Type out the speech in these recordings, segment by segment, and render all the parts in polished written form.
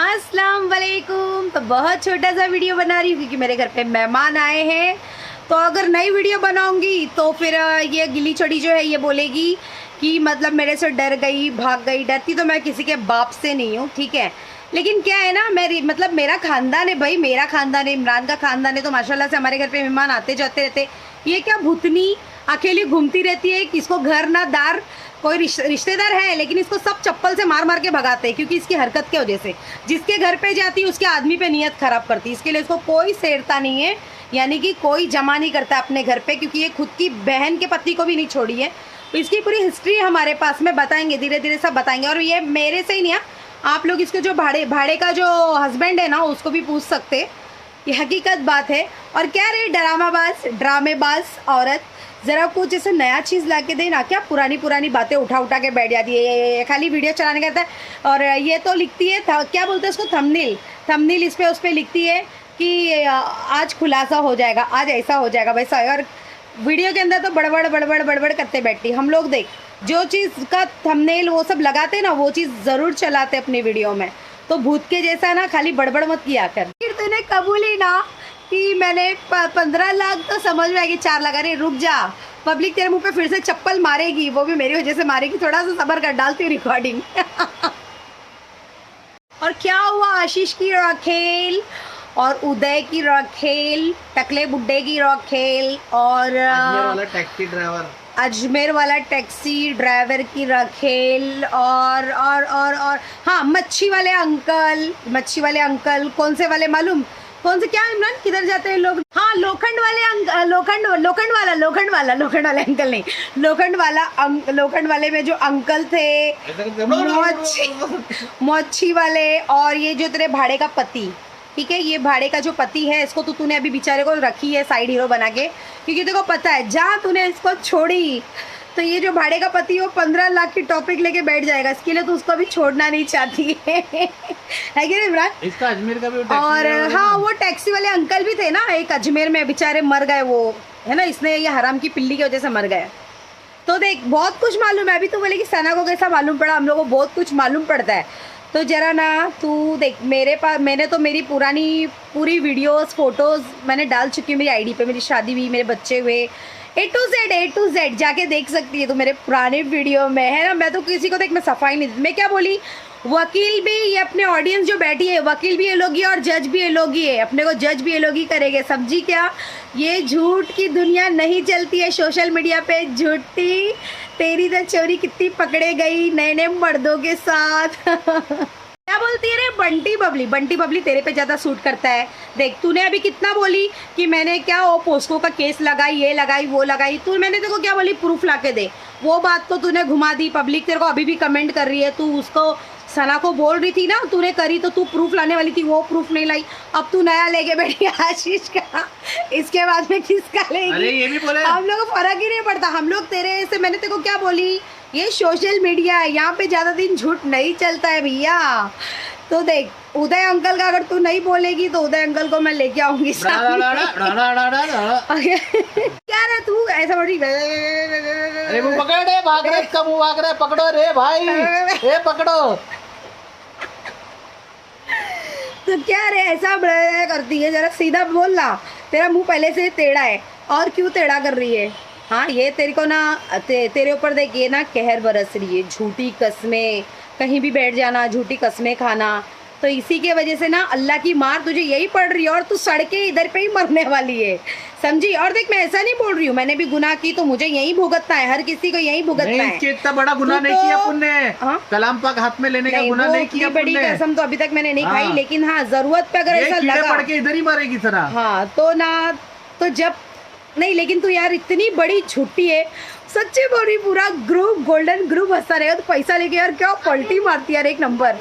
अस्सलाम वालेकुम। तो बहुत छोटा सा वीडियो बना रही हूँ क्योंकि मेरे घर पे मेहमान आए हैं। तो अगर नई वीडियो बनाऊंगी तो फिर ये गिली छोटी जो है ये बोलेगी कि मतलब मेरे से डर गई, भाग गई। डरती तो मैं किसी के बाप से नहीं हूँ, ठीक है। लेकिन क्या है ना, मेरी मतलब मेरा खानदान है भाई, मेरा खानदान है, इमरान का खानदान है। तो माशाल्लाह से हमारे घर पे मेहमान आते जाते रहते। ये क्या भूतनी अकेली घूमती रहती है, किसको घर ना दार, कोई रिश्तेदार है लेकिन इसको सब चप्पल से मार मार के भगाते हैं क्योंकि इसकी हरकत की वजह से। जिसके घर पे जाती है उसके आदमी पे नियत खराब करती है। इसके लिए इसको कोई सेरता नहीं है, यानी कि कोई जमा नहीं करता अपने घर पे, क्योंकि ये खुद की बहन के पति को भी नहीं छोड़ी है। तो इसकी पूरी हिस्ट्री हमारे पास में बताएंगे, धीरे धीरे सब बताएंगे। और ये मेरे से ही नहीं है, आप लोग इसके जो भाड़े का जो हस्बैंड है ना उसको भी पूछ सकते, ये हकीकत बात है। और क्या रे ड्रामेबाज औरत, ज़रा कुछ जैसे नया चीज़ ला के दे ना। क्या पुरानी बातें उठा के बैठ जाती है, ये खाली वीडियो चलाने का था। और ये तो लिखती है क्या बोलते हैं उसको, थंबनेल इस पर उस पर लिखती है कि आज खुलासा हो जाएगा, आज ऐसा हो जाएगा वैसा। और वीडियो के अंदर तो बड़बड़ करते बैठती। हम लोग देख जो चीज़ का थंबनेल वो सब लगाते ना, वो चीज़ ज़रूर चलाते अपनी वीडियो में। तो भूत के जैसा ना खाली बड़बड़ मत किया कर। फिर तूने कबूल ही ना कि मैंने 15 लाख तो समझ में आएगी, 4 लाख। अरे रुक जा, पब्लिक तेरे मुंह पे फिर से चप्पल मारेगी, वो भी मेरी वजह से मारेगी। थोड़ा सा सब्र कर, डालती हूँ रिकॉर्डिंग। और क्या हुआ, आशीष की रखेल और उदय की रखेल, टकले बुड्ढे की रखेल और अजमेर वाला टैक्सी ड्राइवर की रखेल और हाँ मच्छी वाले अंकल कौन से वाले मालूम, कौन से क्या इमरान, किधर जाते हैं लोग? हाँ लोखंड वाले अंकल नहीं, लोखंड वाले में जो अंकल थे, मच्छी वाले। और ये जो तेरे भाड़े का पति, ठीक है, ये भाड़े का जो पति है, इसको तो तूने अभी बेचारे को रखी है साइड हीरो बना के, क्योंकि तेरे को पता है जहाँ तूने इसको छोड़ी तो ये जो भाड़े का पति है वो 15 लाख की टॉपिक लेके बैठ जाएगा। इसके लिए तो उसको भी छोड़ना नहीं चाहती है कि नहीं इमरान? इसका अजमेर का भी और हाँ वो टैक्सी वाले अंकल भी थे ना, एक अजमेर में बेचारे मर गए वो, है ना, इसने ये हराम की पिल्ली की वजह से मर गए। तो देख बहुत कुछ मालूम है। अभी तो बोले कि सना को कैसा मालूम पड़ा, हम लोग को बहुत कुछ मालूम पड़ता है। तो जरा ना तू देख, मेरे पास मैंने तो मेरी पूरी वीडियोस फोटोज़ मैंने डाल चुकी हूँ मेरी आईडी पे। मेरी शादी हुई, मेरे बच्चे हुए, ए टू जेड जाके देख सकती है तो मेरे पुराने वीडियो में, है ना। मैं तो किसी को देख मैं सफाई नहीं, मैं क्या बोली, वकील भी ये अपने ऑडियंस जो बैठी है, वकील भी ये लोग ही और जज भी ये लोग ही है, अपने को जज भी ये लोग ही करेंगे। समझी क्या? ये झूठ की दुनिया नहीं चलती है सोशल मीडिया पे। झूठी तेरी तो चोरी कितनी पकड़े गई नए मर्दों के साथ। क्या बोलती है रे बंटी बबली तेरे पे ज़्यादा सूट करता है। देख तूने अभी कितना बोली कि मैंने क्या वो पोस्को का केस लगाई, ये लगाई वो लगाई। तू मैंने तेरे को क्या बोली, प्रूफ ला के दे। वो बात तो तूने घुमा दी, पब्लिक तेरे को अभी भी कमेंट कर रही है। तू उसको सना को बोल रही थी ना, तूने करी तो तू प्रूफ लाने वाली थी, वो प्रूफ नहीं लाई। अब तू नया लेके बैठी आशीष का, इसके बाद में किसका लेगी? अरे ये भी बोले, हम लोग को फर्क ही नहीं पड़ता। हम लोग तेरे से, मैंने तेरे को क्या बोली, ये सोशल मीडिया है, यहाँ पे ज़्यादा दिन झूठ नहीं चलता है भैया। तो देख उदय अंकल का अगर तू नहीं बोलेगी तो उदय अंकल को मैं लेके आऊंगी। क्या रे तू ऐसा बोली, अरे वो पकड़ रे, भाग रहा है, इसका मुंह भाग रहा है, पकड़ो रे भाई, ये पकड़ो। तो क्या रे ऐसा करती है, जरा सीधा बोलना। तेरा मुंह पहले से टेढ़ा है और क्यों टेढ़ा कर रही है? हाँ ये तेरे को ना तेरे ऊपर देख ये ना कहर बरस रही है, झूठी कस्में, कहीं भी बैठ जाना, झूठी कस्में खाना। तो इसी के वजह से ना अल्लाह की मार तुझे यही पड़ रही है और तू सड़के इधर पे ही मरने वाली है, समझी? और देख मैं ऐसा नहीं बोल रही हूँ, मैंने भी गुनाह की तो मुझे यही भुगतना है, हर किसी को यही भुगतना है। इतना बड़ा गुनाह नहीं किया पुण्य, कलाम पाक हाथ में लेने का गुनाह नहीं किया। बड़ी कसम तो अभी तक मैंने नहीं खाई, लेकिन हाँ जरूरत पे अगर ऐसा लगा पड़ के इधर ही मारेगी सना। हाँ तो ना, तो जब नहीं, लेकिन तू यार इतनी बड़ी छुट्टी है, सच्ची बोल रही, पूरा ग्रुप गोल्डन ग्रुप हंसता रहेगा। तो पैसा लेके यार क्या पलटी मारती यार, एक नंबर।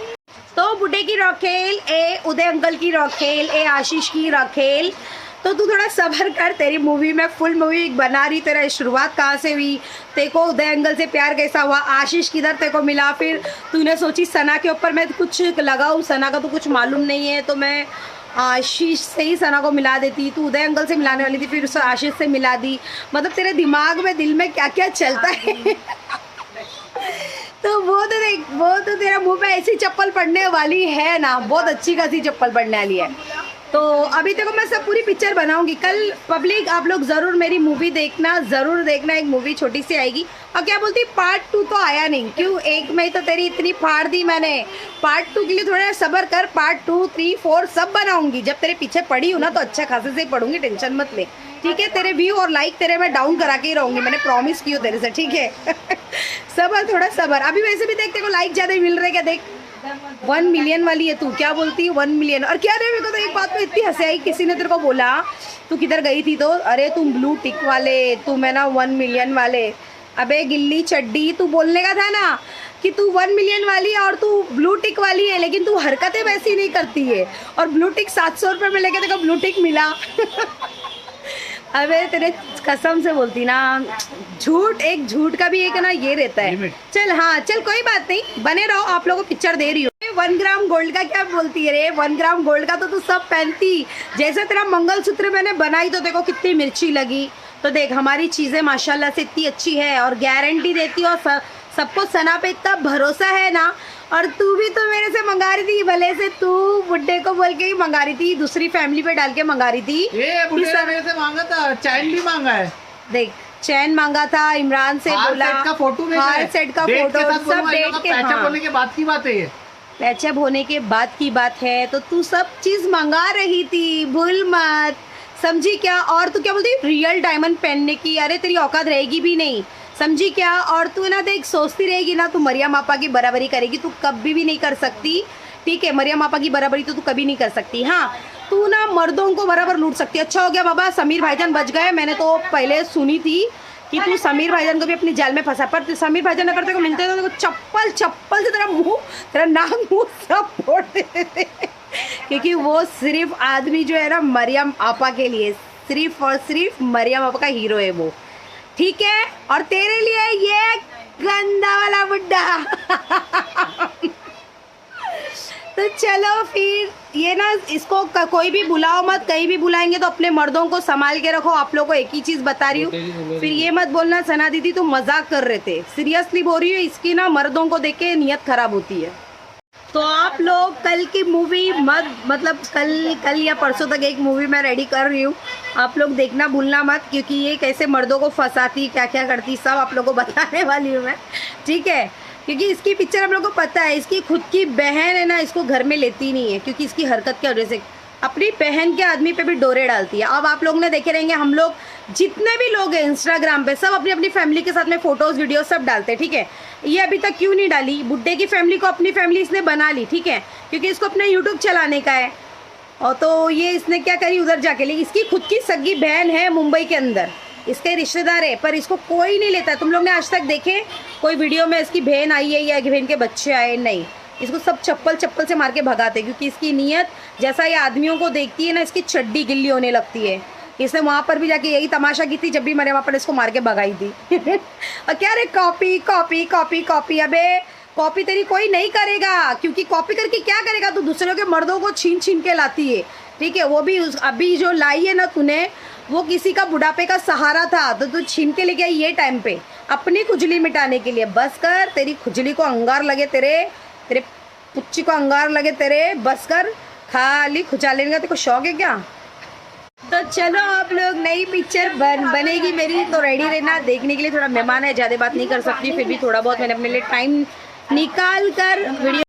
तो बुड्ढे की रखेल, ए उदय अंकल की रखेल, ए आशीष की रखेल। तो तू थोड़ा सब्र कर, तेरी मूवी में फुल मूवी बना रही। तेरा शुरुआत कहाँ से हुई, तेरे को उदय अंकल से प्यार कैसा हुआ, आशीष किधर तेरे को मिला, फिर तूने सोची सना के ऊपर मैं कुछ लगाऊँ, सना का तो कुछ मालूम नहीं है तो मैं आशीष से ही सना को मिला देती। तू उदय अंकल से मिलाने वाली थी, फिर उसे आशीष से मिला दी। मतलब तेरे दिमाग में दिल में क्या क्या चलता है तो वो तो देख, वो तो तेरा मुंह पे ऐसी चप्पल पड़ने वाली है ना, बहुत अच्छी खासी चप्पल पड़ने वाली है। तो अभी देखो मैं सब पूरी पिक्चर बनाऊंगी कल। पब्लिक आप लोग जरूर मेरी मूवी देखना, जरूर देखना। एक मूवी छोटी सी आएगी। और क्या बोलती, पार्ट 2 तो आया नहीं, क्यों? एक में ही तो तेरी इतनी फाड़ दी मैंने। पार्ट 2 के लिए थोड़ा सब्र कर, पार्ट 2, 3, 4 सब बनाऊंगी। जब तेरे पीछे पड़ी हूँ ना तो अच्छा खासे से ही पढ़ूंगी, टेंशन मत ले, ठीक है? तेरे व्यू और लाइक तेरे मैं डाउन करा के ही रहूंगी, मैंने प्रॉमिस की हो तेरे से, ठीक है? सबर, थोड़ा सबर। अभी वैसे भी देख, तेरे को लाइक ज्यादा मिल रहे क्या? देख 1 मिलियन वाली है तू, क्या बोलती है 1 मिलियन? और क्या रे, मेरे को तो एक बात में इतनी हंसी आई, किसी ने तेरे को बोला तू किधर गई थी, तो अरे तुम ब्लू टिक वाले, तुम है ना 1 मिलियन वाले। अबे गिल्ली चड्डी, तू बोलने का था ना कि तू 1 मिलियन वाली है और तू ब्लू टिक वाली है, लेकिन तू हरकतें वैसी नहीं करती है। और ब्लू टिक 700 रुपये में लेके तेरे को ब्लू टिक मिला। अबे तेरे कसम से बोलती ना, झूठ, एक झूठ का भी एक ना ये रहता है। चल हाँ, चल कोई बात नहीं, बने रहो, आप लोगों को पिक्चर दे रही हो। 1 ग्राम गोल्ड का क्या बोलती है रे? 1 ग्राम गोल्ड का तो तू सब पहनती। जैसे तेरा मंगलसूत्र मैंने बनाई तो देखो कितनी मिर्ची लगी। तो देख हमारी चीजें माशाल्लाह से इतनी अच्छी है और गारंटी देती है, और सबको सना पे इतना भरोसा है ना। और तू भी तो मेरे से मंगा रही थी, भले से तू बुड्ढे को बोल के ही मंगा रही थी, दूसरी फैमिली पे डाल के मंगा रही थी। ये बुड्ढे ने मेरे से मांगा था, चैन भी मांगा है। देख चैन मांगा था, इमरान से बोला, सेट का फोटो भेजा है, हार सेट का फोटो, सब डेट के, पैचअप होने के बाद की बात है ये, पैचअप होने के बाद की बात है। तो तू सब चीज मंगा रही थी, भूल मत, समझी क्या? और तू क्या बोलती, रियल डायमंड पहनने की, अरे तेरी औकात रहेगी भी नहीं, समझी क्या? और तू ना देख, सोचती रहेगी ना तू मरियम आपा की बराबरी करेगी, तू कभी भी नहीं कर सकती, ठीक है? मरियम आपा की बराबरी तो तू कभी नहीं कर सकती। हाँ, तू ना मर्दों को बराबर लूट सकती है। अच्छा हो गया बाबा समीर भाईजान बच गए, मैंने तो पहले सुनी थी कि तू समीर भाईजान को भी अपनी जाल में फंसा, पर समीर भाईजान अगर तेरे को मिलते तो चप्पल चप्पल से तेरा मुंह, तेरा नाक मुंह सब फोड़ देते थे। क्योंकि वो सिर्फ आदमी जो है ना मरियम आपा के लिए, सिर्फ और सिर्फ मरियम आपा का हीरो है वो, ठीक है? और तेरे लिए ये गंदा वाला बुड्ढा। तो चलो फिर ये ना, इसको कोई भी बुलाओ मत, कहीं भी बुलाएंगे तो अपने मर्दों को संभाल के रखो। आप लोगों को एक ही चीज बता रही हूँ, फिर ये मत बोलना सना दीदी तुम मजाक कर रहे थे, सीरियसली बोल रही हूँ। इसकी ना मर्दों को देख के नियत खराब होती है। तो आप लोग कल की मूवी मत, मतलब कल या परसों तक एक मूवी मैं रेडी कर रही हूँ, आप लोग देखना भूलना मत, क्योंकि ये कैसे मर्दों को फंसाती, क्या क्या करती, सब आप लोगों को बताने वाली हूँ मैं, ठीक है? क्योंकि इसकी पिक्चर आप लोगों को पता है, इसकी खुद की बहन है ना, इसको घर में लेती नहीं है, क्योंकि इसकी हरकत की वजह से अपनी बहन के आदमी पे भी डोरे डालती है। अब आप लोग ने देखे रहेंगे, हम लोग जितने भी लोग हैं इंस्टाग्राम पे, सब अपनी अपनी फैमिली के साथ में फोटोज वीडियो सब डालते हैं, ठीक है? ये अभी तक क्यों नहीं डाली? बुड्ढे की फैमिली को अपनी फैमिली इसने बना ली, ठीक है? क्योंकि इसको अपना यूट्यूब चलाने का है। और तो ये इसने क्या करी, उधर जाके ली। इसकी खुद की सगी बहन है मुंबई के अंदर, इसके रिश्तेदार है, पर इसको कोई नहीं लेता। तुम लोग ने आज तक देखे कोई वीडियो में इसकी बहन आई है या बहन के बच्चे आए? नहीं, इसको सब चप्पल चप्पल से मार के भगाते, क्योंकि इसकी नीयत जैसा ये आदमियों को देखती है ना, इसकी चड्डी गिल्ली होने लगती है। इसने वहाँ पर भी जाके यही तमाशा की थी जब भी मैंने वहाँ पर इसको मार के भगाई थी। और क्या रे, कॉपी कॉपी कॉपी कॉपी, अबे कॉपी तेरी कोई नहीं करेगा, क्योंकि कॉपी करके क्या करेगा? तू दूसरों के मर्दों को छीन छीन के लाती है, ठीक है? वो भी अभी जो लाई है ना तूने, वो किसी का बुढ़ापे का सहारा था, तो तू छीन के लेके आई ये टाइम पे अपनी खुजली मिटाने के लिए। बस कर, तेरी खुजली को अंगार लगे, तेरे पुच्ची को अंगार लगे तेरे, बस कर, खाली खुचा लेने का तेरे को शौक है क्या? तो चलो आप लोग, नई पिक्चर बनेगी मेरी, तो रेडी रहना देखने के लिए। थोड़ा मेहमान है, ज़्यादा बात नहीं कर सकती, फिर भी थोड़ा बहुत मैंने अपने लिए टाइम निकाल कर वीडियो